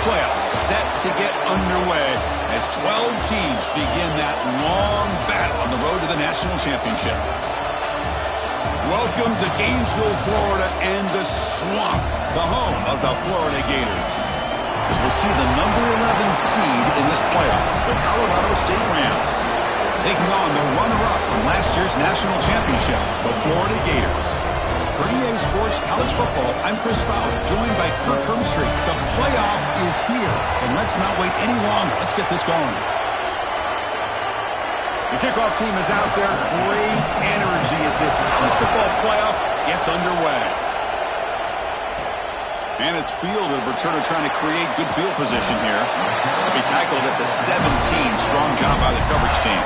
Playoff set to get underway as 12 teams begin that long battle on the road to the national championship. Welcome to Gainesville, Florida, and the Swamp, the home of the Florida Gators. As we'll see the number 11 seed in this playoff, the Colorado State Rams, taking on the runner-up from last year's national championship, the Florida Gators. For EA Sports College Football, I'm Chris Fowler, joined by Kirk Hermstreet. The playoff is here, and let's not wait any longer. Let's get this going. The kickoff team is out there. Great energy as this college football playoff gets underway. And it's fielded. Returner trying to create good field position here. They'll be tackled at the 17. Strong job by the coverage team.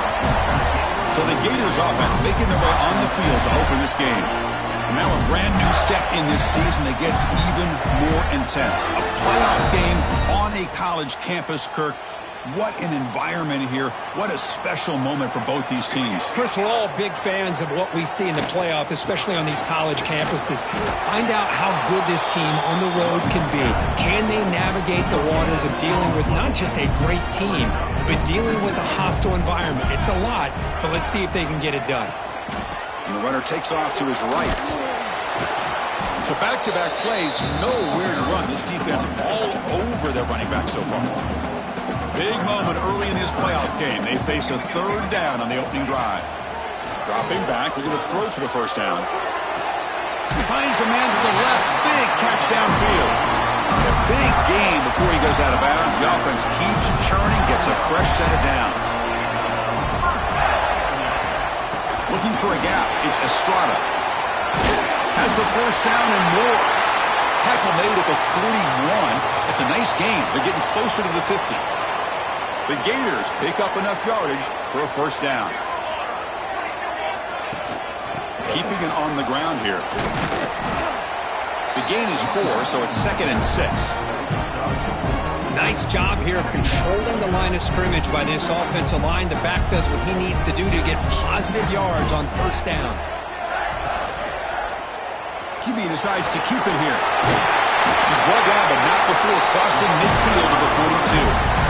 So the Gators offense making their way on the field to open this game. And now a brand new step in this season that gets even more intense. A playoff game on a college campus, Kirk. What an environment here. What a special moment for both these teams. Chris, we're all big fans of what we see in the playoff, especially on these college campuses. Find out how good this team on the road can be. Can they navigate the waters of dealing with not just a great team, but dealing with a hostile environment? It's a lot, but let's see if they can get it done. And the runner takes off to his right. So back-to-back plays, nowhere to run. This defense all over their running back so far. Big moment early in this playoff game. They face a third down on the opening drive. Dropping back, look at the throw for the first down. He finds a man to the left. Big catch downfield. A big gain before he goes out of bounds. The offense keeps churning, gets a fresh set of downs. Looking for a gap. It's Estrada. Has the first down and more. Tackle made at the 41. It's a nice gain. They're getting closer to the 50. The Gators pick up enough yardage for a first down. Keeping it on the ground here. The gain is 4, so it's 2nd and 6. Nice job here of controlling the line of scrimmage by this offensive line. The back does what he needs to do to get positive yards on first down. QB decides to keep it here. He's brought down, but not before crossing midfield of the 42.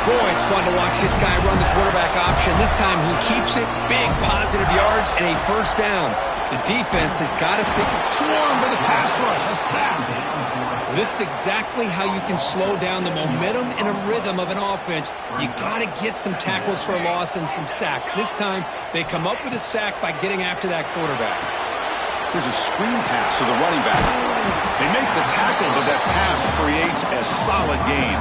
Boy, it's fun to watch this guy run the quarterback option. This time he keeps it. Big positive yards and a first down. The defense has got to figure. Swarmed by the pass rush. A sack. This is exactly how you can slow down the momentum and a rhythm of an offense. You got to get some tackles for a loss and some sacks. This time, they come up with a sack by getting after that quarterback. There's a screen pass to the running back. They make the tackle, but that pass creates a solid gain.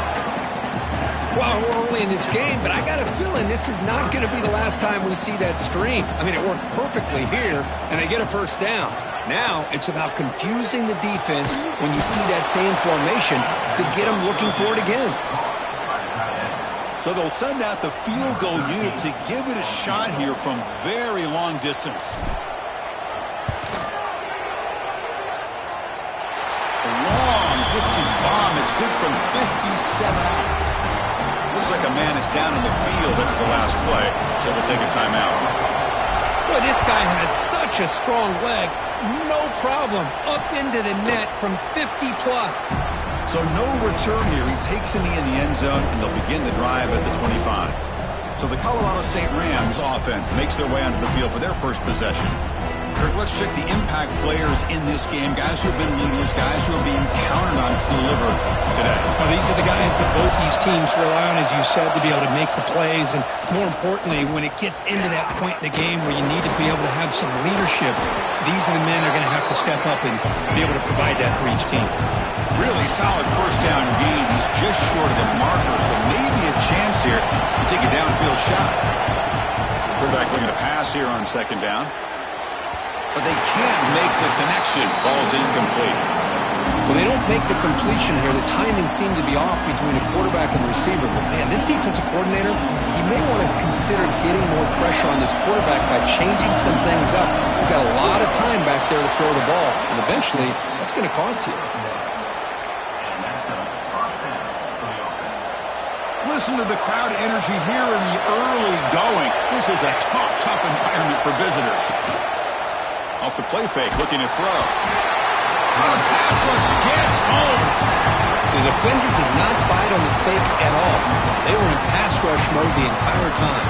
Well, we're early in this game, but I got a feeling this is not going to be the last time we see that screen. I mean, it worked perfectly here, and they get a first down. Now, it's about confusing the defense when you see that same formation to get them looking for it again. So they'll send out the field goal unit to give it a shot here from very long distance. A long distance bomb. It's good from 57 out. Looks like a man is down in the field after the last play, so they'll take a timeout. Boy, this guy has such a strong leg. No problem. Up into the net from 50+. So no return here. He takes it in the end zone, and they'll begin the drive at the 25. So the Colorado State Rams offense makes their way onto the field for their first possession. Kirk, let's check the impact players in this game. Guys who have been leaders, guys who are being counted on to deliver today. Well, these are the guys that both these teams rely on, as you said, to be able to make the plays. And more importantly, when it gets into that point in the game where you need to be able to have some leadership, these are the men that are going to have to step up and be able to provide that for each team. Really solid first down gain. He's just short of the marker, so maybe a chance here to take a downfield shot. Quarterback looking to pass here on second down. But they can't make the connection. Ball's incomplete. Well, they don't make the completion here. The timing seemed to be off between a quarterback and receiver. But, man, this defensive coordinator, he may want to consider getting more pressure on this quarterback by changing some things up. You've got a lot of time back there to throw the ball, and eventually that's going to cost you. Listen to the crowd energy here in the early going. This is a tough environment for visitors. Off the play fake, looking to throw. The pass rush gets home. The defender did not bite on the fake at all. They were in pass rush mode the entire time.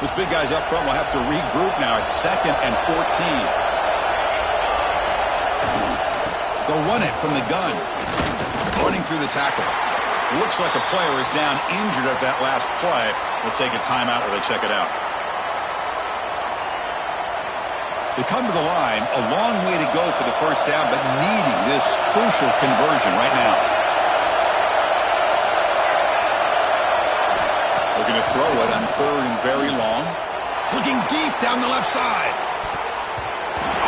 This big guy's up front will have to regroup now. It's 2nd and 14. They'll run it from the gun. Running through the tackle. Looks like a player is down injured at that last play. We'll take a timeout while they check it out. They come to the line. A long way to go for the first down, but needing this crucial conversion right now. Looking to throw it on 3rd and very long. Looking deep down the left side.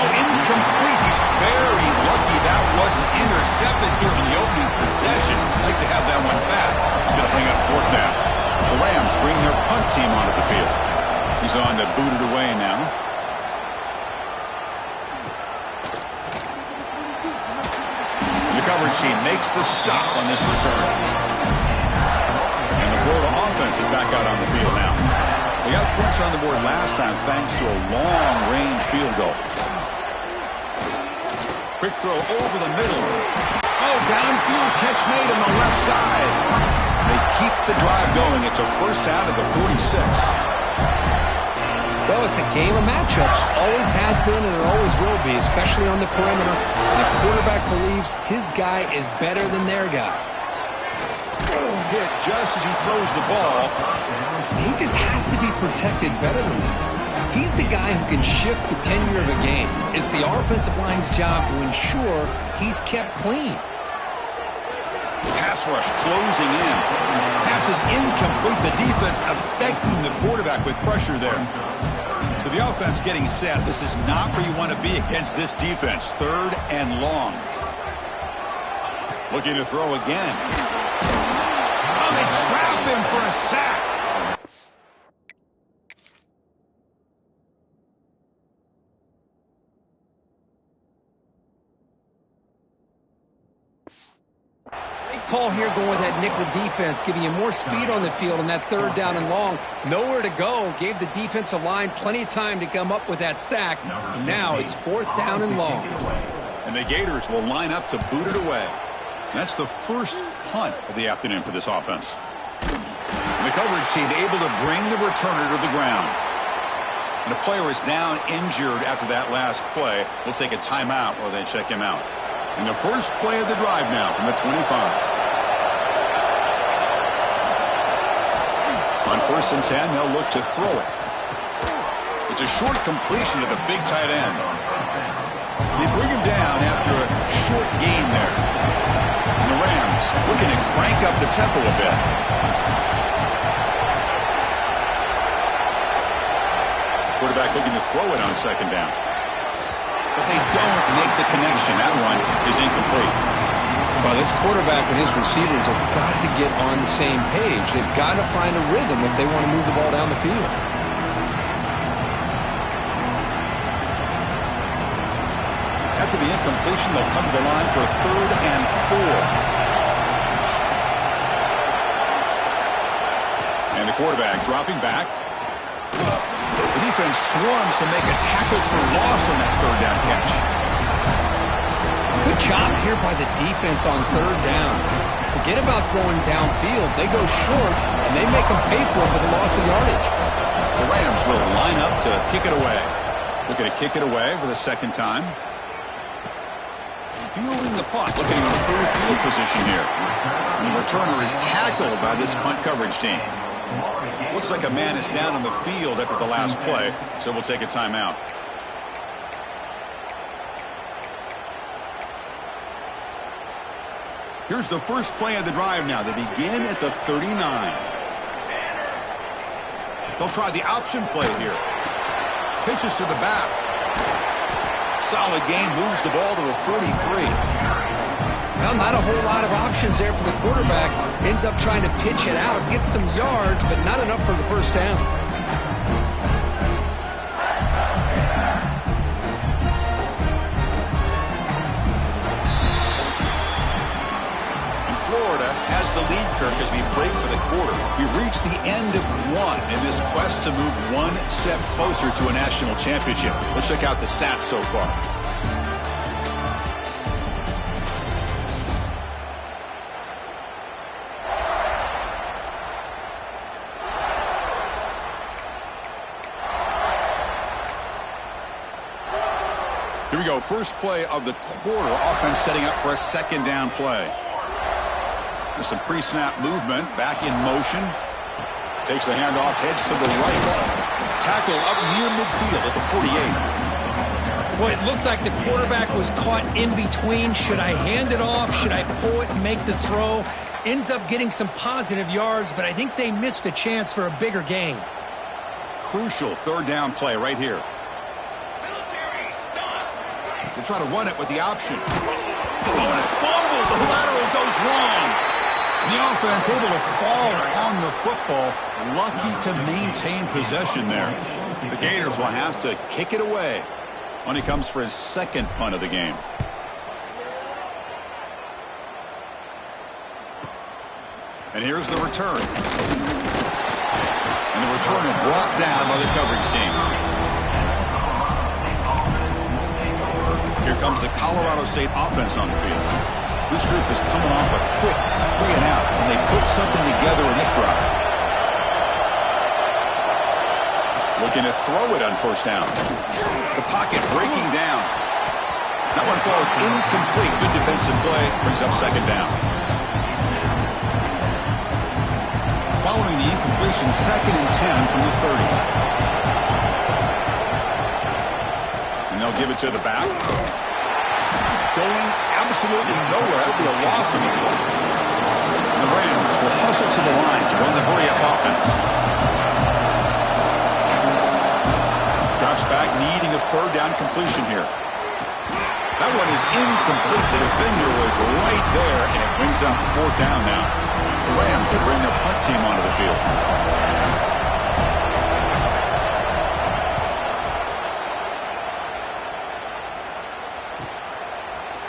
Oh, incomplete. He's very lucky that wasn't intercepted here in the opening possession. Like to have that one back. He's going to bring up 4th down. The Rams bring their punt team onto the field. He's on to boot it away now. And the coverage team makes the stop on this return. Florida offense is back out on the field now. They got points on the board last time thanks to a long-range field goal. Quick throw over the middle. Oh, downfield catch made on the left side. They keep the drive going. It's a first down at the 46. Well, it's a game of matchups. Always has been and it always will be, especially on the perimeter. And the quarterback believes his guy is better than their guy. Hit just as he throws the ball. He just has to be protected better than that. He's the guy who can shift the tenure of a game. It's the offensive line's job to ensure he's kept clean. Pass rush closing in. Pass is incomplete. The defense affecting the quarterback with pressure there. So the offense getting set. This is not where you want to be against this defense. 3rd and long. Looking to throw again. They trap him for a sack. Great call here going with that nickel defense, giving you more speed on the field on that 3rd down and long. Nowhere to go. Gave the defensive line plenty of time to come up with that sack. Now it's 4th down and long. And the Gators will line up to boot it away. That's the first punt of the afternoon for this offense. And the coverage team able to bring the returner to the ground. And the player is down injured after that last play. We'll take a timeout while they check him out. And the first play of the drive now from the 25. On 1st and 10, they'll look to throw it. It's a short completion to the big tight end. They bring him down after a short gain there. And the Rams looking to crank up the tempo a bit. Quarterback looking to throw it on 2nd down. But they don't make the connection. That one is incomplete. Well, this quarterback and his receivers have got to get on the same page. They've got to find a rhythm if they want to move the ball down the field. After the incompletion, they'll come to the line for a 3rd and 4. And the quarterback dropping back. The defense swarms to make a tackle for loss on that 3rd down catch. Good job here by the defense on 3rd down. Forget about throwing downfield. They go short, and they make them pay for it with a loss of yardage. The Rams will line up to kick it away. Looking to kick it away for the 2nd time. Fielding the punt, looking to improve field position here. And the returner is tackled by this punt coverage team. Looks like a man is down on the field after the last play, so we'll take a timeout. Here's the first play of the drive now. They begin at the 39. They'll try the option play here. Pitches to the back. Solid gain, moves the ball to the 43. Well, not a whole lot of options there for the quarterback. Ends up trying to pitch it out, gets some yards, but not enough for the first down. Florida has the lead, Kirk, as we break for the quarter. We've reached the end of one in this quest to move one step closer to a national championship. Let's check out the stats so far. Here we go. First play of the quarter. Offense setting up for a second down play. There's some pre-snap movement. Back in motion. Takes the handoff. Heads to the right. Tackle up near midfield at the 48. Boy, it looked like the quarterback was caught in between. Should I hand it off? Should I pull it and make the throw? Ends up getting some positive yards, but I think they missed a chance for a bigger gain. Crucial third down play right here. We'll try to run it with the option. Oh, and it's fumbled. The lateral goes wrong. The offense able to fall on the football. Lucky to maintain possession there. The Gators will have to kick it away when he comes for his second punt of the game. And here's the return. And the return is brought down by the coverage team. Here comes the Colorado State offense on the field. This group is coming off a quick 3 and out, and they put something together in this drive. Looking to throw it on first down. The pocket breaking down. That one falls incomplete. Good defensive play. Brings up second down. Following the incompletion, 2nd and 10 from the 30. And they'll give it to the back. Going absolutely nowhere. That would be a loss of the ball. The Rams will hustle to the line to run the hurry-up offense. Drops back, needing a third down completion here. That one is incomplete. The defender was right there, and it brings up fourth down now. The Rams will bring their punt team onto the field.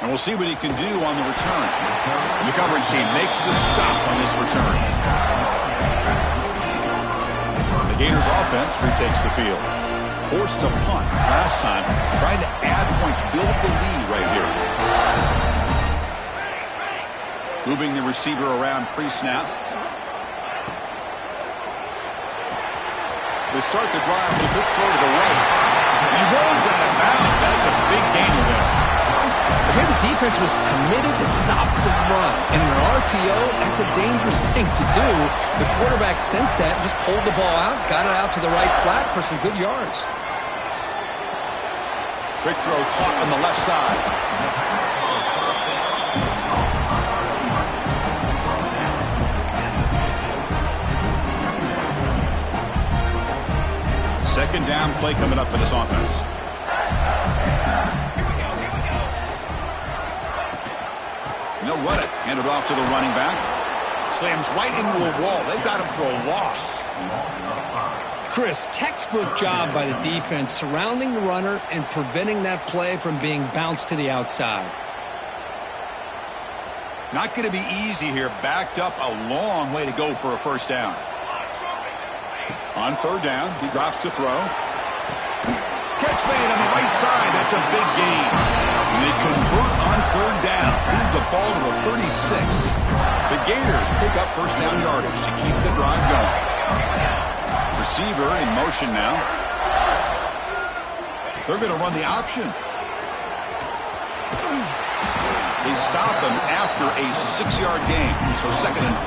And we'll see what he can do on the return. And the coverage team makes the stop on this return. The Gators offense retakes the field. Forced to punt last time, trying to add points, build the lead right here. Moving the receiver around pre-snap. They start the drive with a good throw to the right. And he rolls out of bounds. That's a big gainer there. Here the defense was committed to stop the run. And in an RPO, that's a dangerous thing to do. The quarterback sensed that, just pulled the ball out, got it out to the right flat for some good yards. Quick throw caught on the left side. Second down play coming up for this offense. And they'll run it. Hand it off to the running back. Slams right into a wall. They've got him for a loss. Chris, textbook job by the defense surrounding the runner and preventing that play from being bounced to the outside. Not going to be easy here. Backed up a long way to go for a first down. On third down, he drops to throw. Catch made on the right side. That's a big gain. And they convert on third down. Move the ball to the 36. The Gators pick up first down yardage to keep the drive going. Receiver in motion now. They're going to run the option. They stop him after a 6-yard gain. So 2nd and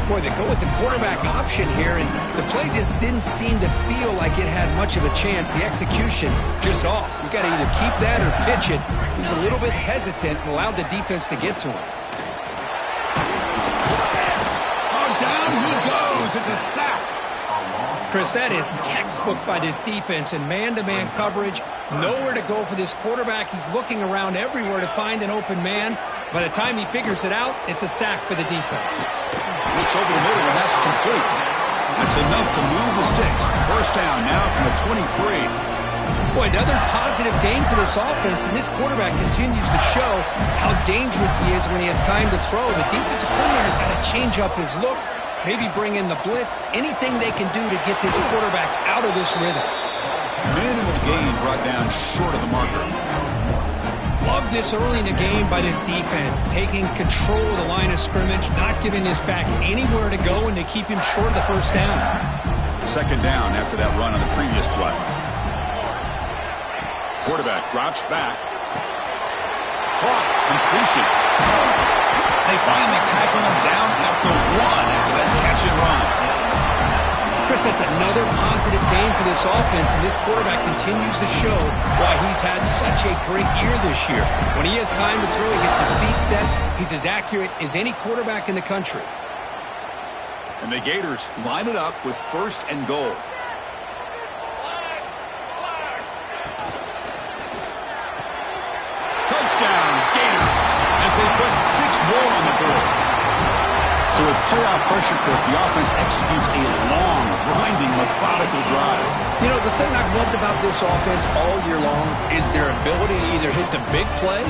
4. Boy, they go with the quarterback option here, and the play just didn't seem to feel like it had much of a chance. The execution just off. You got to either keep that or pitch it. He was a little bit hesitant and allowed the defense to get to him. Oh, down he goes. It's a sack. Chris, that is textbook by this defense in man-to-man coverage. Nowhere to go for this quarterback. He's looking around everywhere to find an open man. By the time he figures it out, it's a sack for the defense. Looks over the middle, and that's complete. That's enough to move the sticks. First down now from the 23. Boy, another positive game for this offense, and this quarterback continues to show how dangerous he is when he has time to throw. The defensive coordinator's got to change up his looks, maybe bring in the blitz, anything they can do to get this quarterback out of this rhythm. Minimal gain brought down short of the marker. Love this early in the game by this defense, taking control of the line of scrimmage, not giving this back anywhere to go, and they keep him short of the first down. Second down after that run on the previous play. Quarterback drops back. Caught. Completion. They finally tackle him down at the 1 after that catch and run. Chris, that's another positive game for this offense, and this quarterback continues to show why he's had such a great year this year. When he has time to throw, he gets his feet set. He's as accurate as any quarterback in the country. And the Gators line it up with first and goal. Touchdown, Gators, as they put 6 more on the board. So with playoff pressure cook, the offense executes a long, grinding, methodical drive. You know, the thing I've loved about this offense all year long is their ability to either hit the big play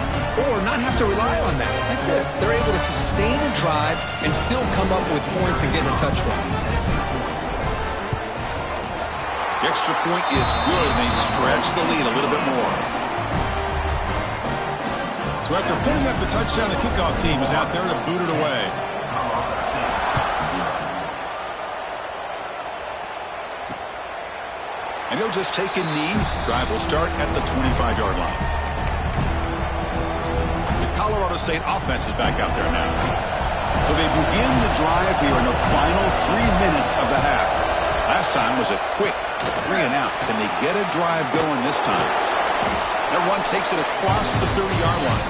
or not have to rely on that. Like this, they're able to sustain a drive and still come up with points and get a touchdown. The extra point is good, and they stretch the lead a little bit more. So after putting up the touchdown, the kickoff team is out there to boot it away. And he'll just take a knee. Drive will start at the 25-yard line. The Colorado State offense is back out there now. So they begin the drive here in the final 3 minutes of the half. Last time was a quick 3 and out. Can they get a drive going this time? That run takes it across the 30-yard line.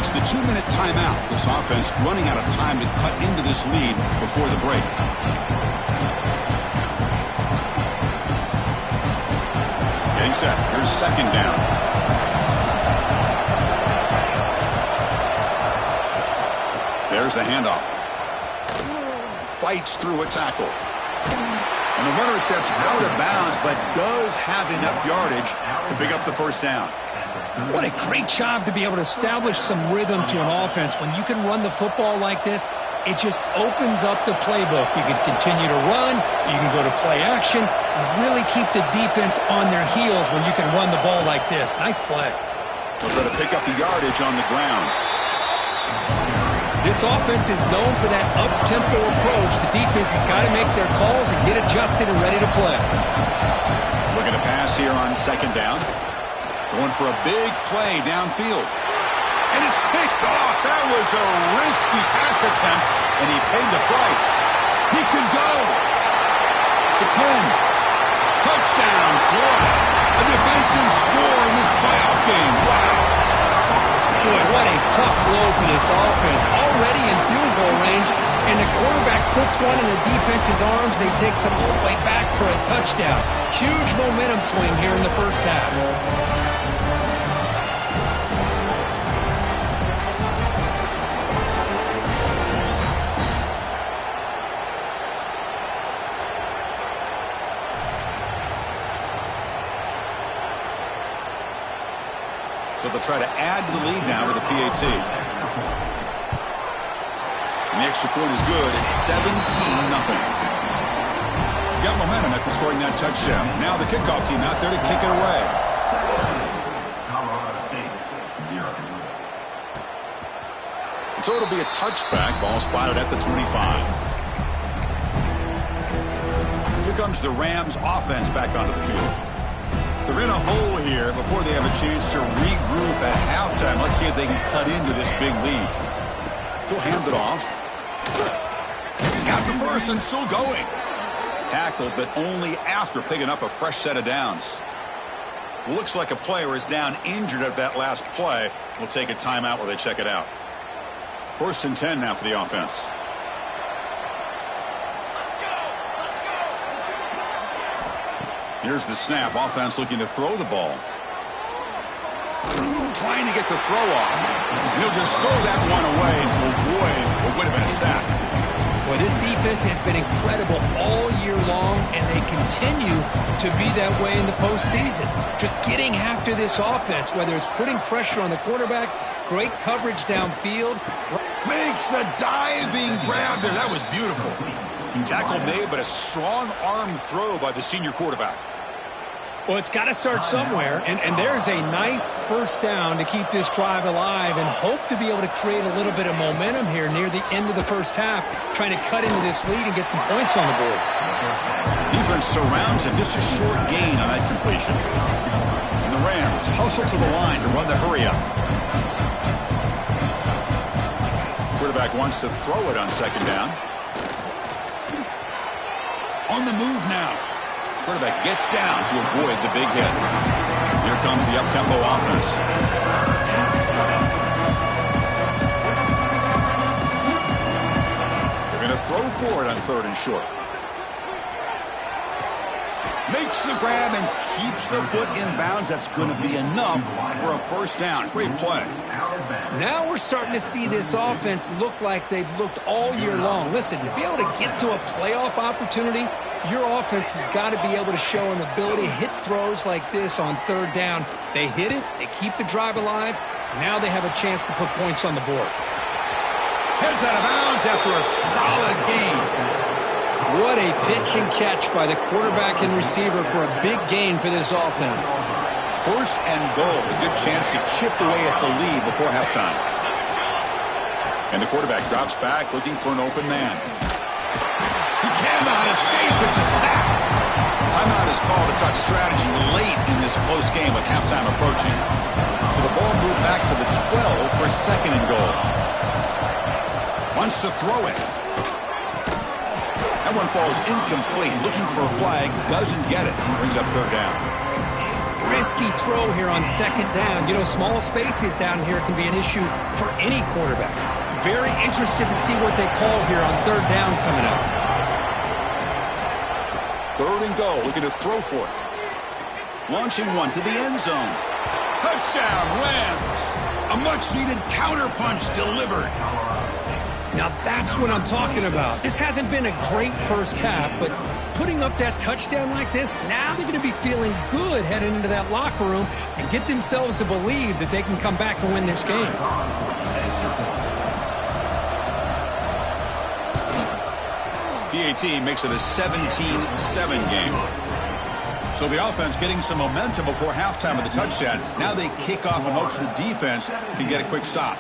It's the 2-minute timeout. This offense running out of time to cut into this lead before the break. Getting set. Here's second down. There's the handoff. Fights through a tackle. And the runner steps out of bounds, but does have enough yardage to pick up the first down. What a great job to be able to establish some rhythm to an offense. When you can run the football like this, it just opens up the playbook. You can continue to run. You can go to play action. You really keep the defense on their heels when you can run the ball like this. Nice play. They'll try to pick up the yardage on the ground. This offense is known for that up-tempo approach. The defense has got to make their calls and get adjusted and ready to play. Looking to pass here on second down. Going for a big play downfield. And it's picked off. That was a risky pass attempt, and he paid the price. He could go. The 10. Touchdown, Florida. A defensive score in this playoff game. Wow. Boy, what a tough blow for this offense. Already in field goal range, and the quarterback puts one in the defense's arms. They takes it all the way back for a touchdown. Huge momentum swing here in the first half. So they'll try to add to the lead now with a PAT. And the extra point is good. It's 17-0. Got momentum after scoring that touchdown. Now the kickoff team out there to kick it away. And so it'll be a touchback. Ball spotted at the 25. Here comes the Rams offense back onto the field. They're in a hole here before they have a chance to regroup at halftime. Let's see if they can cut into this big lead. He'll hand it off. first and still going. Tackled, but only after picking up a fresh set of downs. Looks like a player is down injured at that last play. We'll take a timeout while they check it out. 1st and 10 now for the offense. Here's the snap. Offense looking to throw the ball. Trying to get the throw off. And he'll just throw that one away to avoid what would have been a sack. Well, this defense has been incredible all year long, and they continue to be that way in the postseason. Just getting after this offense, whether it's putting pressure on the quarterback, great coverage downfield. Makes the diving grab there. That was beautiful. Tackle made, but a strong arm throw by the senior quarterback. Well, it's got to start somewhere, and there's a nice first down to keep this drive alive and hope to be able to create a little bit of momentum here near the end of the first half, trying to cut into this lead and get some points on the board. Defense surrounds him, just a short gain on that completion. And the Rams hustle to the line to run the hurry up. Quarterback wants to throw it on 2nd down. On the move now. Quarterback gets down to avoid the big hit. Here comes the up-tempo offense. They're going to throw for it on 3rd and short. Makes the grab and keeps the foot in bounds. That's going to be enough for a first down. Great play. Now we're starting to see this offense look like they've looked all year long. Listen, to be able to get to a playoff opportunity, your offense has got to be able to show an ability to hit throws like this on 3rd down. They hit it, they keep the drive alive. Now they have a chance to put points on the board. Heads out of bounds after a solid gain. What a pitch and catch by the quarterback and receiver for a big gain for this offense. 1st and goal. A good chance to chip away at the lead before halftime. And the quarterback drops back looking for an open man. He cannot escape. It's a sack. Timeout is called to talk strategy late in this close game with halftime approaching. So the ball moved back to the 12 for 2nd and goal. Wants to throw it. That one falls incomplete. Looking for a flag. Doesn't get it. Brings up 3rd down. Risky throw here on 2nd down. You know, small spaces down here can be an issue for any quarterback. Very interested to see what they call here on 3rd down coming up. 3rd and goal. Looking to throw for it. Launching one to the end zone. Touchdown, Rams. A much-needed counterpunch delivered. Now that's what I'm talking about. This hasn't been a great first half, but putting up that touchdown like this, now they're going to be feeling good heading into that locker room and get themselves to believe that they can come back and win this game. PAT makes it a 17-7 game. So the offense getting some momentum before halftime with the touchdown. Now they kick off in hopes the defense can get a quick stop.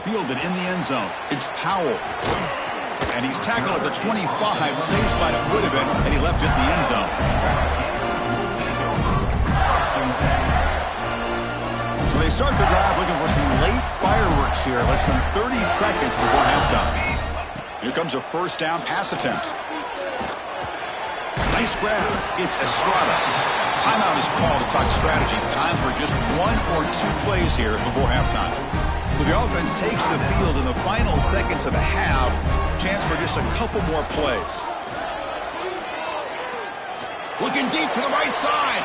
Fielded in the end zone. It's Powell. And he's tackled at the 25. Same spot it would have been, and he left it in the end zone. So they start the drive looking for some late fireworks here. Less than 30 seconds before halftime. Here comes a 1st down pass attempt. Nice grab. It's Estrada. Timeout is called to talk strategy. Time for just 1 or 2 plays here before halftime. So the offense takes the field in the final seconds of the half. Chance for just a couple more plays. Looking deep to the right side.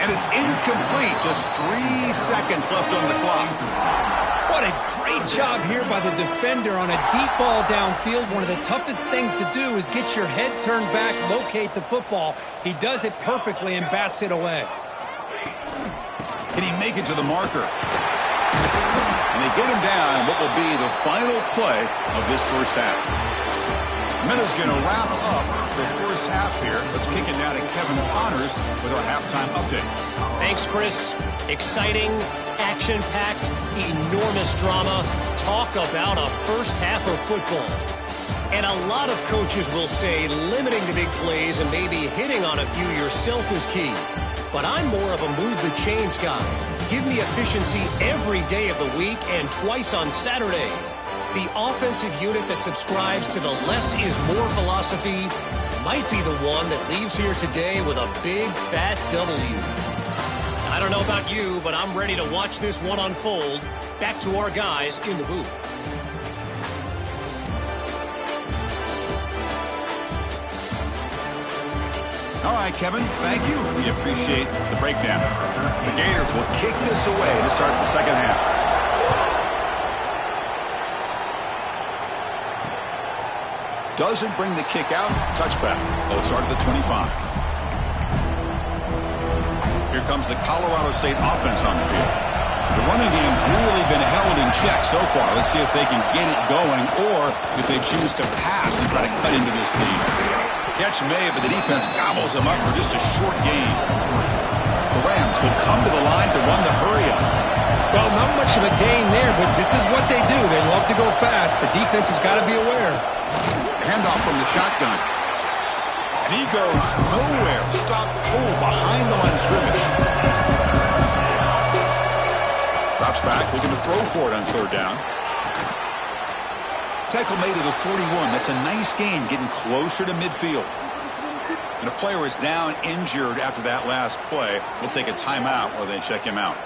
And it's incomplete. Just 3 seconds left on the clock. What a great job here by the defender on a deep ball downfield. One of the toughest things to do is get your head turned back, locate the football. He does it perfectly and bats it away. Can he make it to the marker? And they get him down in what will be the final play of this first half. Miller's going to wrap up the first half here. Let's kick it now to Kevin Connors with our halftime update. Thanks, Chris. Exciting, action-packed, enormous drama. Talk about a first half of football. And a lot of coaches will say limiting the big plays and maybe hitting on a few yourself is key. But I'm more of a move the chains guy. Give me efficiency every day of the week and twice on Saturday. The offensive unit that subscribes to the less is more philosophy might be the one that leaves here today with a big, fat W. I don't know about you, but I'm ready to watch this one unfold. Back to our guys in the booth. All right, Kevin, thank you. We appreciate the breakdown. The Gators will kick this away to start the second half. Doesn't bring the kick out. Touchback. They'll start at the 25. Here comes the Colorado State offense on the field. The running game's really been held in check so far. Let's see if they can get it going or if they choose to pass and try to cut into this lead. Catch made, but the defense gobbles them up for just a short gain. The Rams will come to the line to run the hurry-up. Well, not much of a gain there, but this is what they do. They love to go fast. The defense has got to be aware. Handoff from the shotgun. And he goes nowhere. Stopped cold behind the line of scrimmage. Drops back, looking to throw for it on third down. Tackle made at the 41. That's a nice gain, getting closer to midfield. And a player is down injured after that last play. We'll take a timeout or they check him out.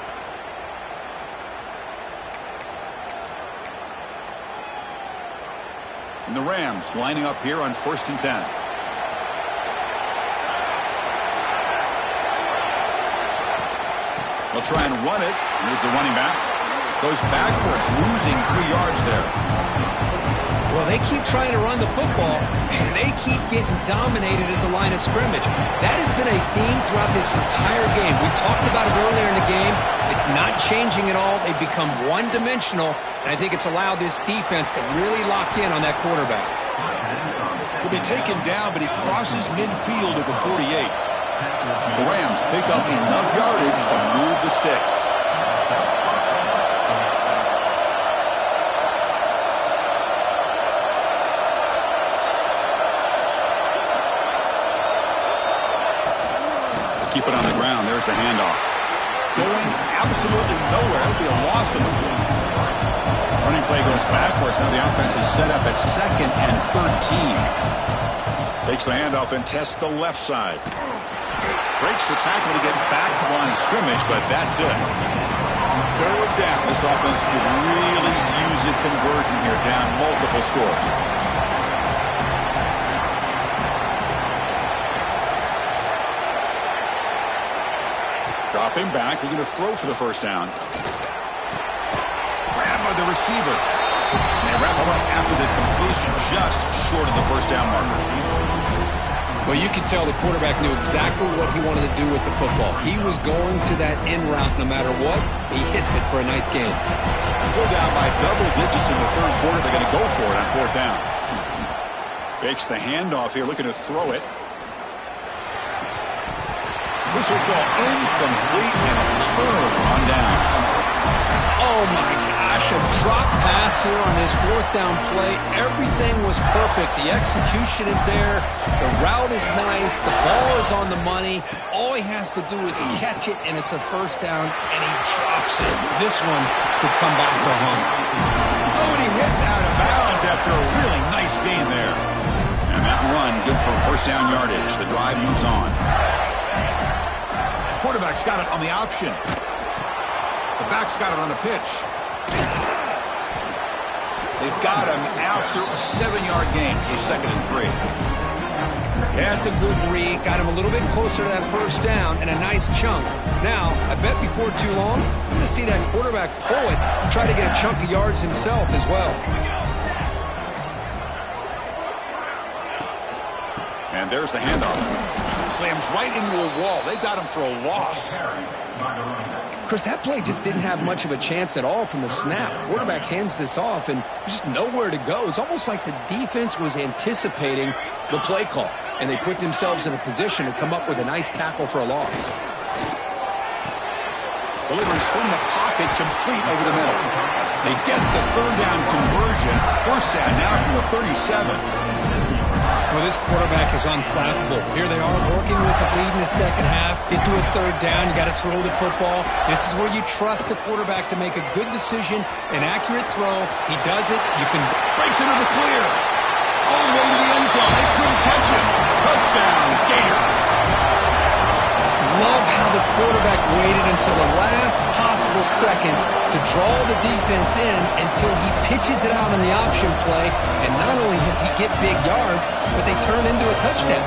And the Rams lining up here on 1st and 10. They'll try and run it. Here's the running back. Goes backwards, losing 3 yards there. Well, they keep trying to run the football, and they keep getting dominated at the line of scrimmage. That has been a theme throughout this entire game. We've talked about it earlier in the game. It's not changing at all. They've become one-dimensional, and I think it's allowed this defense to really lock in on that quarterback. He'll be taken down, but he crosses midfield at the 48. The Rams pick up enough yardage to move the sticks. Keep it on the ground. There's the handoff. Going absolutely nowhere. That'll be a loss of the play. Running play goes backwards. Now the offense is set up at 2nd and 13. Takes the handoff and tests the left side. Breaks the tackle to get back to the line of scrimmage, but that's it. Third down. This offense could really use a conversion here, down multiple scores. Dropping back, looking to throw for the first down. Grab by the receiver. And they wrap him up after the completion, just short of the first down marker. Well, you could tell the quarterback knew exactly what he wanted to do with the football. He was going to that in route no matter what. He hits it for a nice gain. Still down by double digits in the third quarter. They're going to go for it on 4th down. Fakes the handoff here, looking to throw it. This will go incomplete and a turn on downs. Oh, my gosh, a drop pass here on this 4th down play. Everything was perfect. The execution is there. The route is nice. The ball is on the money. All he has to do is catch it, and it's a first down, and he drops it. This one could come back to haunt. Oh, and he hits out of bounds after a really nice gain there. And that run good for first down yardage. The drive moves on. Quarterback's got it on the option. The back's got it on the pitch. They've got him after a 7-yard gain, so 2nd and 3. That's a good read. Got him a little bit closer to that first down and a nice chunk. Now, I bet before too long, I'm going to see that quarterback pull it, try to get a chunk of yards himself as well. And there's the handoff. Slams right into a wall. They got him for a loss. Chris, that play just didn't have much of a chance at all from the snap. Quarterback hands this off, and there's just nowhere to go. It's almost like the defense was anticipating the play call, and they put themselves in a position to come up with a nice tackle for a loss. Delivers from the pocket, complete over the middle. They get the third down conversion. First down now from the 37. Well, this quarterback is unflappable. Here they are working with the lead in the second half. Get to a third down. You got to throw the football. This is where you trust the quarterback to make a good decision, an accurate throw. He does it. You can breaks into the clear. All the way to the end zone. They couldn't catch him. Touchdown, Gators. Love how the quarterback waited until the last possible second to draw the defense in until he pitches it out on the option play. And not only does he get big yards, but they turn into a touchdown.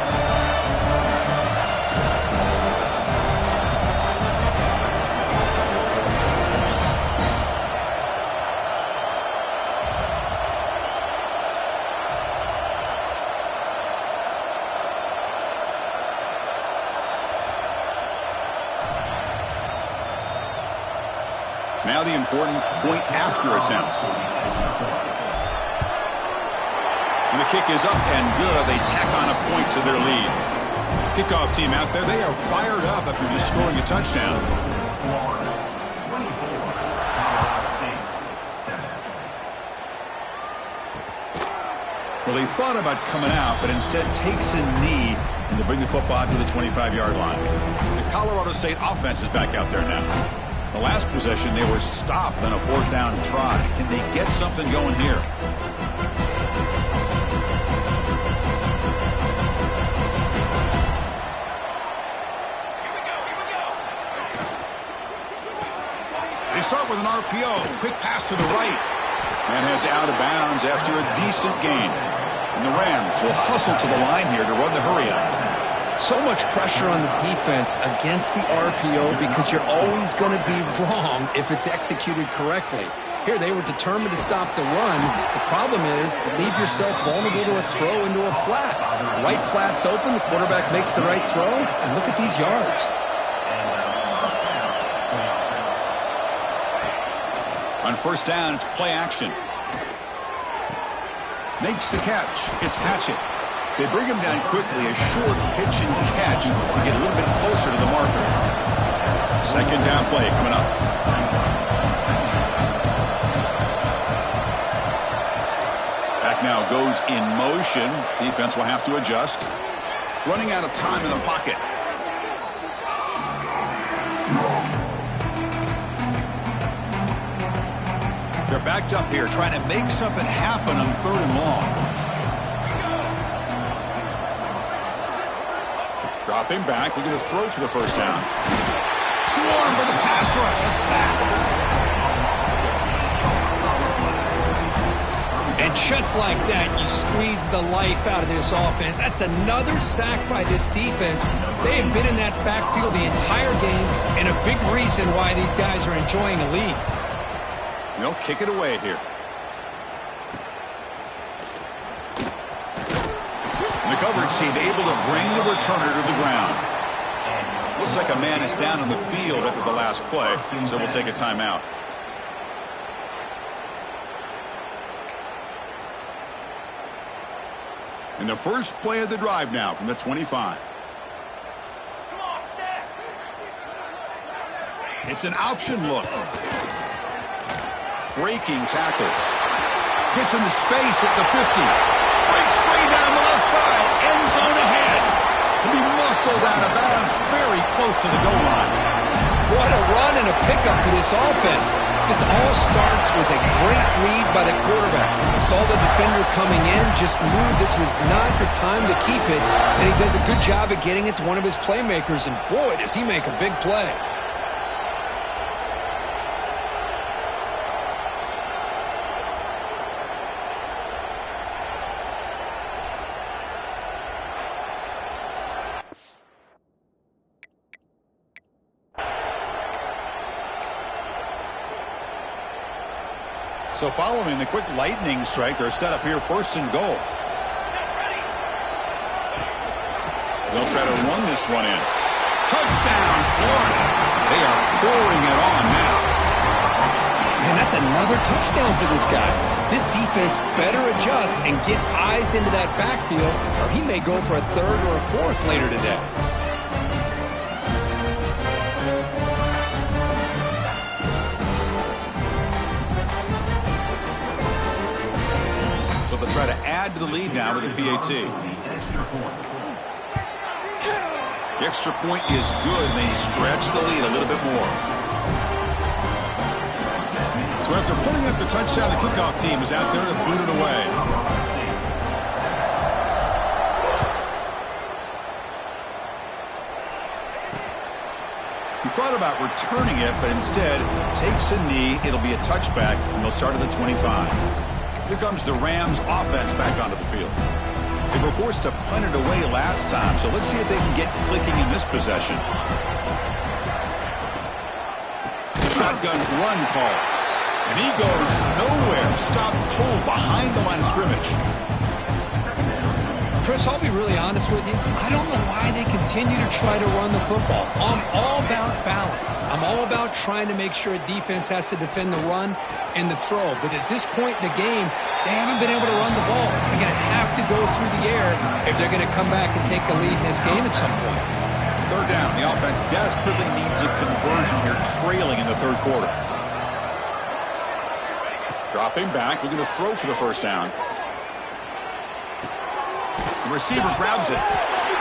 Now the important point after attempt. And the kick is up and good. They tack on a point to their lead. Kickoff team out there, they are fired up after just scoring a touchdown. Well, he thought about coming out, but instead takes a knee and to bring the football to the 25-yard line. The Colorado State offense is back out there now. The last possession, they were stopped on a fourth down try. Can they get something going here? They start with an RPO. Quick pass to the right. And heads out of bounds after a decent gain. And the Rams will hustle to the line here to run the hurry-up. So much pressure on the defense against the RPO because you're always going to be wrong if it's executed correctly. Here, they were determined to stop the run. The problem is you leave yourself vulnerable to a throw into a flat. Right flat's open, the quarterback makes the right throw, and look at these yards. On first down, it's play action. Makes the catch. It's Patchett. They bring him down quickly, a short pitch and catch to get a little bit closer to the marker. Second down play coming up. Back now goes in motion. Defense will have to adjust. Running out of time in the pocket. They're backed up here, trying to make something happen on third and long. Dropping back, looking to throw for the first down. Swarmed by the pass rush, a sack. And just like that, you squeeze the life out of this offense. That's another sack by this defense. They have been in that backfield the entire game, and a big reason why these guys are enjoying a lead. They'll kick it away here. The coverage team able to bring the returner to the ground. Looks like a man is down on the field after the last play, so we'll take a timeout. And the first play of the drive now from the 25. It's an option look. Breaking tackles. Gets into space at the 50. Breaks free down the left side. End zone ahead. And he muscled out of bounds very close to the goal line. What a run and a pickup for this offense. This all starts with a great read by the quarterback. Saw the defender coming in, just knew this was not the time to keep it, and he does a good job of getting it to one of his playmakers, and boy, does he make a big play. So following the quick lightning strike, they're set up here first and goal. They'll try to run this one in. Touchdown, Florida. They are pouring it on now. Man, that's another touchdown for this guy. This defense better adjust and get eyes into that backfield, or he may go for a third or a fourth later today. Try to add to the lead now with a PAT. The extra point is good, and they stretch the lead a little bit more. So after putting up the touchdown, the kickoff team is out there to boot it away. He thought about returning it, but instead takes a knee. It'll be a touchback, and they'll start at the 25. Here comes the Rams offense back onto the field. They were forced to punt it away last time, so let's see if they can get clicking in this possession. The shotgun run call. And he goes nowhere. Stop pull behind the line of scrimmage. Chris, I'll be really honest with you. I don't know why they continue to try to run the football. I'm all about balance. I'm all about trying to make sure a defense has to defend the run and the throw. But at this point in the game, they haven't been able to run the ball. They're going to have to go through the air if they're going to come back and take the lead in this game at some point. Third down. The offense desperately needs a conversion here, trailing in the third quarter. Dropping back, looking to throw for the first down. The receiver grabs it.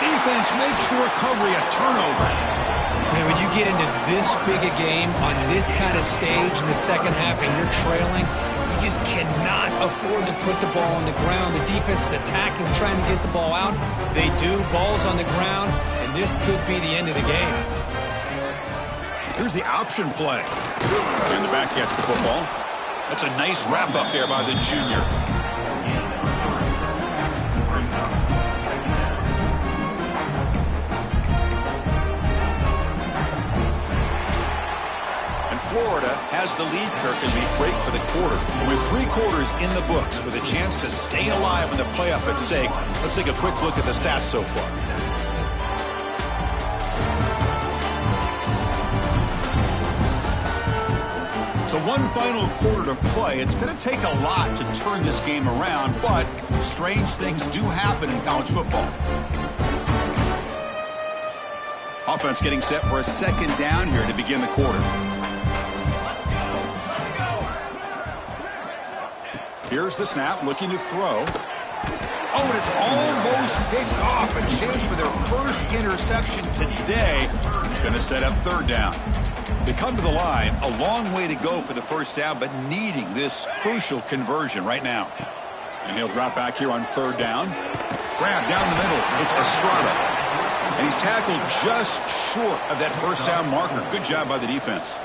Defense makes the recovery a turnover. Man, when you get into this big a game on this kind of stage in the second half and you're trailing, you just cannot afford to put the ball on the ground. The defense is attacking, trying to get the ball out. They do. Ball's on the ground, and this could be the end of the game. Here's the option play. And the back gets the football. That's a nice wrap up there by the junior. Florida has the lead, Kirk, as we break for the quarter. With 3 quarters in the books, with a chance to stay alive in the playoff at stake, let's take a quick look at the stats so far. So one final quarter to play. It's going to take a lot to turn this game around, but strange things do happen in college football. Offense getting set for a second down here to begin the quarter. Here's the snap, looking to throw. Oh, and it's almost picked off. A chance for their first interception today. Going to set up third down. They come to the line, a long way to go for the first down, but needing this crucial conversion right now. And he'll drop back here on third down. Grab down the middle. It's Estrada. And he's tackled just short of that first down marker. Good job by the defense.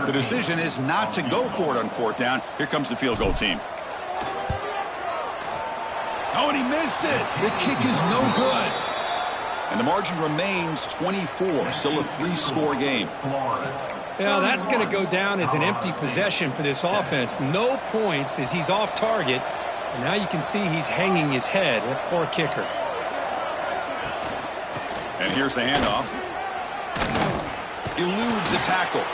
The decision is not to go for it on fourth down. Here comes the field goal team. Oh, and he missed it. The kick is no good. And the margin remains 24. Still a 3-score game. Yeah, that's going to go down as an empty possession for this offense. No points as he's off target. And now you can see he's hanging his head. What poor kicker. And here's the handoff. Eludes a tackle.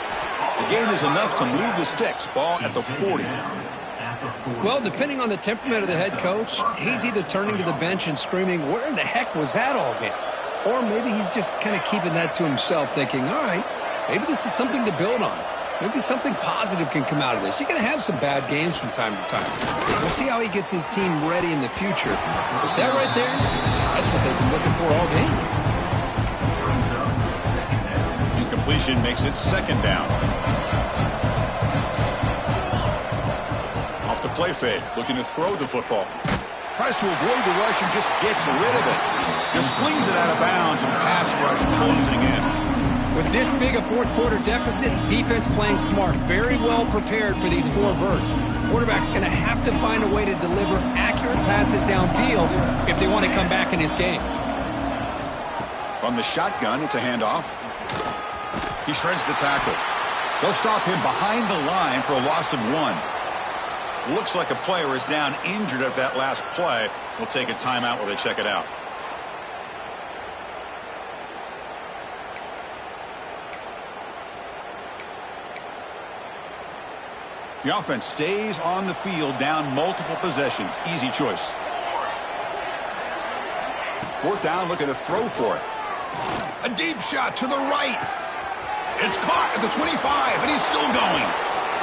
The gain is enough to move the sticks. Ball at the 40. Well, depending on the temperament of the head coach, he's either turning to the bench and screaming, where in the heck was that all game? Or maybe he's just kind of keeping that to himself, thinking, all right, maybe this is something to build on. Maybe something positive can come out of this. You're going to have some bad games from time to time. We'll see how he gets his team ready in the future. But that right there, that's what they've been looking for all game. Incompletion makes it second down. Off the play fake, looking to throw the football. Tries to avoid the rush and just gets rid of it. Just flings it out of bounds and pass rush closing in. With this big a fourth quarter deficit, defense playing smart, very well prepared for these 4 verts. Quarterback's going to have to find a way to deliver accurate passes downfield if they want to come back in this game. From the shotgun, it's a handoff. He shreds the tackle. They'll stop him behind the line for a loss of 1. Looks like a player is down injured at that last play. We'll take a timeout while they check it out. The offense stays on the field, down multiple possessions. Easy choice. Fourth down, looking to throw for it. A deep shot to the right. It's caught at the 25, and he's still going.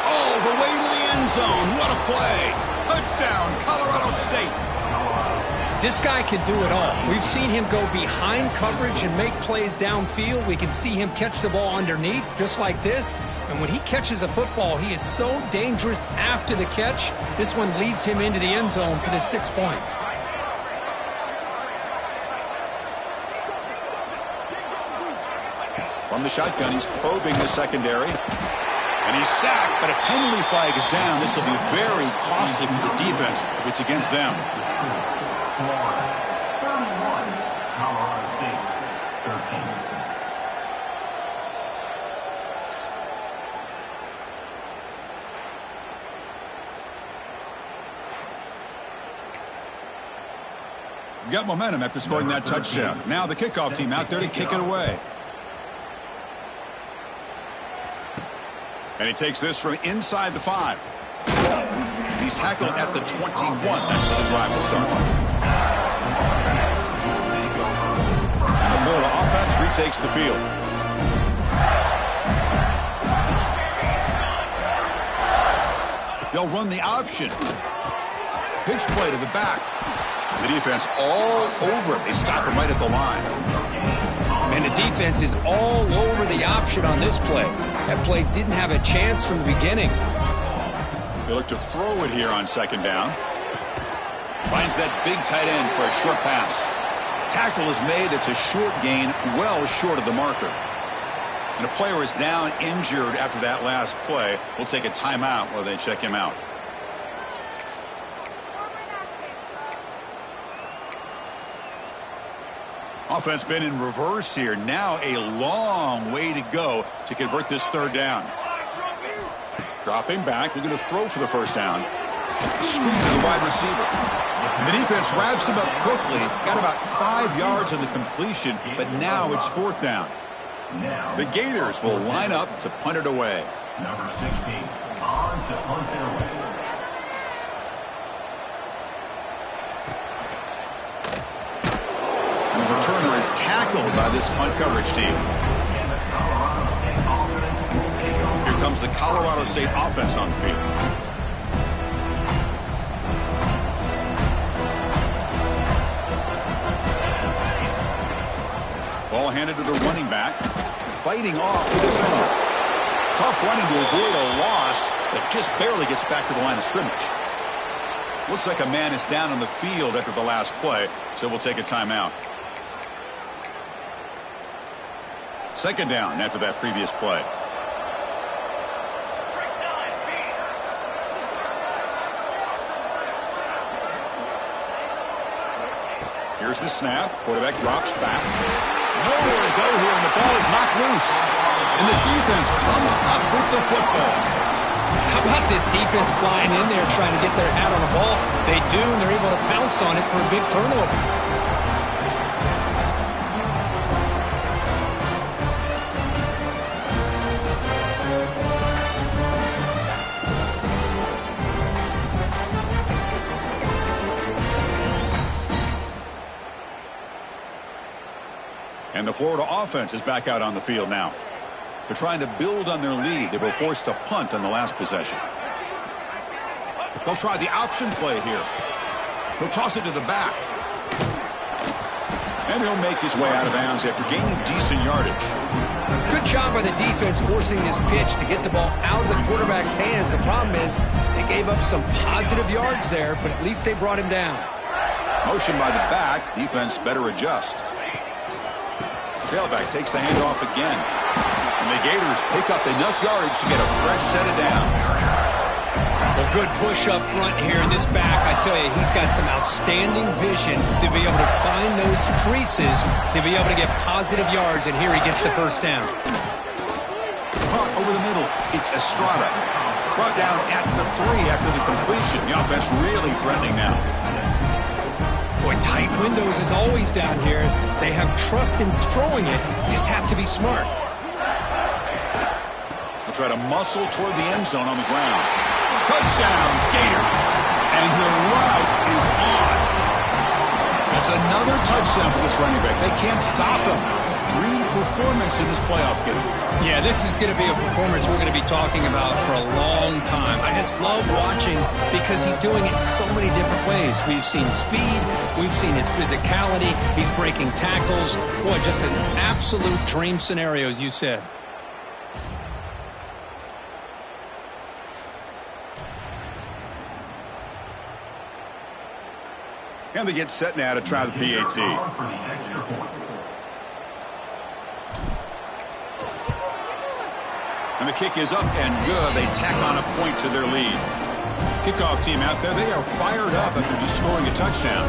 All the way to the end zone. What a play. Touchdown, Colorado State. This guy can do it all. We've seen him go behind coverage and make plays downfield. We can see him catch the ball underneath, just like this. And when he catches a football, he is so dangerous after the catch. This one leads him into the end zone for the 6 points. From the shotgun, he's probing the secondary. And he's sacked, but a penalty flag is down. This will be very costly for the defense if it's against them. We got momentum after scoring that touchdown. Now the kickoff team out there to kick it away. And he takes this from inside the 5. He's tackled at the 21. That's where the drive will start. And the Florida offense retakes the field. They'll run the option. Pitch play to the back. The defense all over it. They stop him right at the line. And the defense is all over the option on this play. That play didn't have a chance from the beginning. They look to throw it here on second down. Finds that big tight end for a short pass. Tackle is made. It's a short gain, well short of the marker. And a player is down injured after that last play. We'll take a timeout while they check him out. Offense been in reverse here. Now a long way to go to convert this third down. Dropping back. They're going to throw for the first down. Screen to the wide receiver. And the defense wraps him up quickly. Got about 5 yards on the completion, but now it's fourth down. The Gators will line up to punt it away. Number 16 on to punt it away. Returner is tackled by this punt coverage team. Here comes the Colorado State offense on the field. Ball handed to the running back. Fighting off the defender. Tough running to avoid a loss, but just barely gets back to the line of scrimmage. Looks like a man is down on the field after the last play, so we'll take a timeout. Second down after that previous play. Here's the snap. Quarterback drops back. Nowhere to go here, and the ball is knocked loose. And the defense comes up with the football. How about this defense flying in there trying to get their hat on the ball? They do, and they're able to pounce on it for a big turnover. And the Florida offense is back out on the field now. They're trying to build on their lead. They were forced to punt on the last possession. They'll try the option play here. He'll toss it to the back. And he'll make his way out of bounds after gaining decent yardage. Good job by the defense forcing this pitch to get the ball out of the quarterback's hands. The problem is they gave up some positive yards there, but at least they brought him down. Motion by the back. Defense better adjust. Tailback takes the handoff again. And the Gators pick up enough yardage to get a fresh set of downs. Well, good push up front here in this back. I tell you, he's got some outstanding vision to be able to find those creases, to be able to get positive yards, and here he gets the first down. Over the middle, it's Estrada. Brought down at the 3 after the completion. The offense really threatening now. Boy, tight windows is always down here. They have trust in throwing it. You just have to be smart. They'll try to muscle toward the end zone on the ground. Touchdown, Gators. And the route is on. That's another touchdown for this running back. They can't stop him. dream performance in this playoff game. Yeah, this is going to be a performance we're going to be talking about for a long time. I just love watching because he's doing it in so many different ways. We've seen speed. We've seen his physicality. He's breaking tackles. Boy, just an absolute dream scenario, as you said. And they get set now to try the PAT. And the kick is up and good. They tack on a point to their lead. Kickoff team out there, they are fired up after just scoring a touchdown.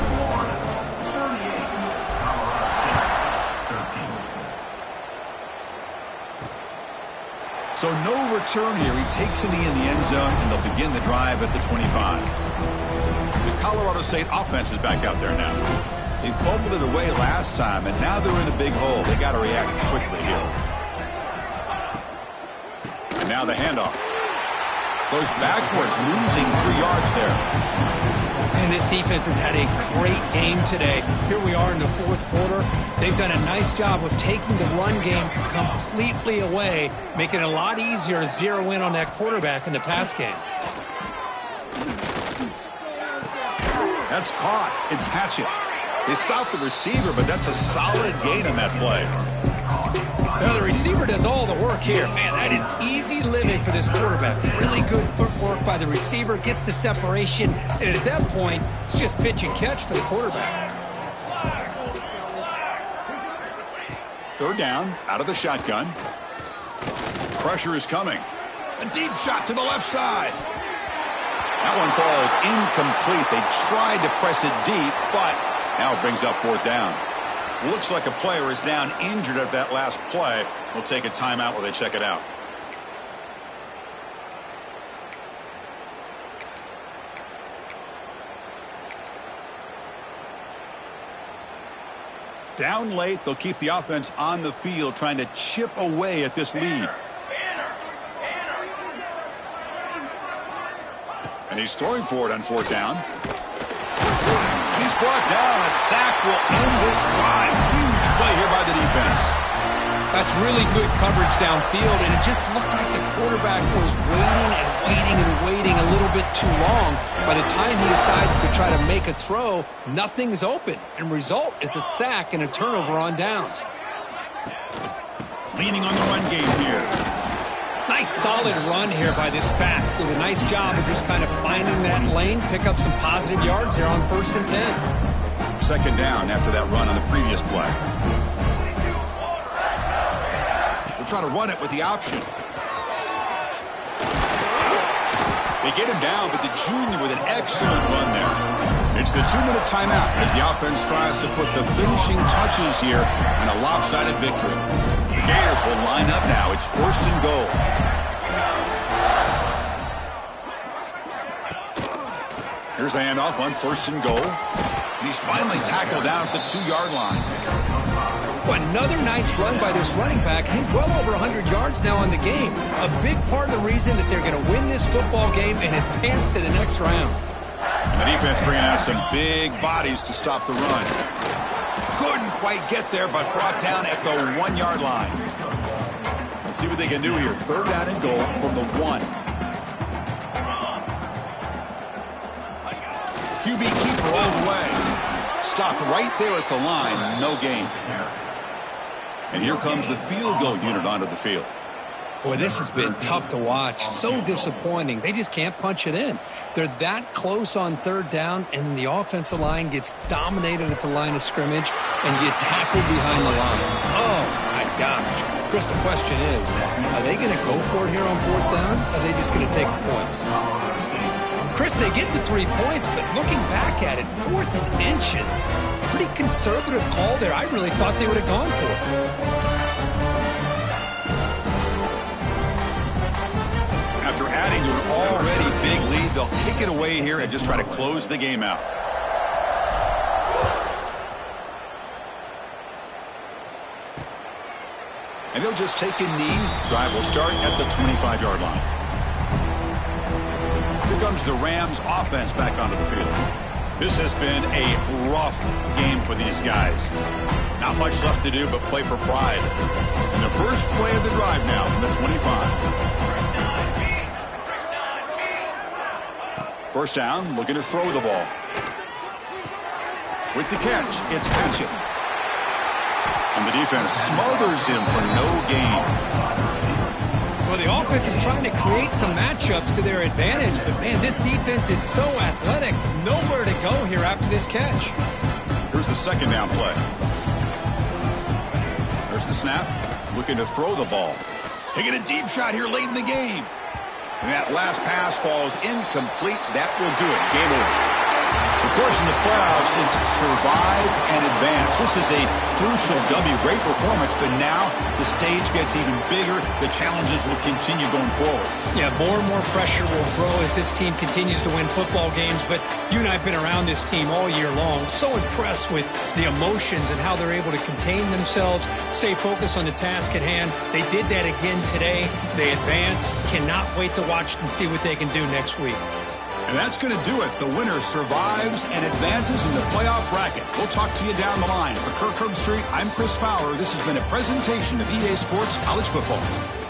So no return here. He takes a knee in the end zone, and they'll begin the drive at the 25. The Colorado State offense is back out there now. They fumbled it away last time, and now they're in a big hole. They got to react quickly here. And now the handoff. Goes backwards, losing 3 yards there. And this defense has had a great game today. Here we are in the fourth quarter. They've done a nice job of taking the run game completely away, making it a lot easier to zero in on that quarterback in the pass game. That's caught. It's Hatchett. They stopped the receiver, but that's a solid gain on that play. Now, the receiver does all the work here. Man, that is easy living for this quarterback. Really good footwork by the receiver, gets the separation, and at that point, it's just pitch and catch for the quarterback. Third down, out of the shotgun. Pressure is coming. A deep shot to the left side. That one falls incomplete. They tried to press it deep, but now it brings up fourth down. Looks like a player is down injured at that last play. We'll take a timeout while they check it out. Down late, they'll keep the offense on the field trying to chip away at this lead. And he's throwing for it on fourth down. He's brought down. A sack will end this drive. Huge play here by the defense. That's really good coverage downfield, and it just looked like the quarterback was waiting and waiting and waiting a little bit too long. By the time he decides to try to make a throw, nothing's open. And result is a sack and a turnover on downs. Leaning on the run game here. Nice solid run here by this back. Did a nice job of just kind of finding that lane, pick up some positive yards there on 1st and 10. Second down after that run on the previous play. They'll try to run it with the option. They get him down, but the junior with an excellent run there. It's the 2-minute timeout as the offense tries to put the finishing touches here in a lopsided victory. The Gators will line up now. It's 1st and goal. Here's the handoff on 1st and goal. And he's finally tackled down at the 2-yard line. Well, another nice run by this running back. He's well over 100 yards now on the game. A big part of the reason that they're going to win this football game and advance to the next round. And the defense bringing out some big bodies to stop the run. Couldn't quite get there, but brought down at the 1-yard line. Let's see what they can do here. 3rd down and goal from the 1. QB keeper all the way. Stopped right there at the line. No gain. And here comes the field goal unit onto the field. Boy, this has been tough to watch. So disappointing. They just can't punch it in. They're that close on 3rd down, and the offensive line gets dominated at the line of scrimmage and get tackled behind the line. Oh, my gosh. Chris, the question is, are they going to go for it here on 4th down, or are they just going to take the points? Chris, they get the 3 points, but looking back at it, 4th and inches. Pretty conservative call there. I really thought they would have gone for it. After adding to an already big lead, they'll kick it away here and just try to close the game out. And they'll just take a knee. Drive will start at the 25-yard line. Here comes the Rams offense back onto the field. This has been a rough game for these guys. Not much left to do but play for pride. And the first play of the drive now from the 25. First down, looking to throw the ball. With the catch, it's Patchett. And the defense smothers him for no gain. Well, the offense is trying to create some matchups to their advantage, but, man, this defense is so athletic. Nowhere to go here after this catch. Here's the second down play. There's the snap. Looking to throw the ball. Taking a deep shot here late in the game. And that last pass falls incomplete. That will do it. Game over. Of course, in the playoffs, it's survive and advance. This is a crucial W. Great performance, but now the stage gets even bigger. The challenges will continue going forward. Yeah, more and more pressure will grow as this team continues to win football games, but you and I have been around this team all year long. So impressed with the emotions and how they're able to contain themselves, stay focused on the task at hand. They did that again today. They advance. Cannot wait to watch and see what they can do next week. And that's going to do it. The winner survives and advances in the playoff bracket. We'll talk to you down the line. For Kirk Herbstreit, I'm Chris Fowler. This has been a presentation of EA Sports College Football.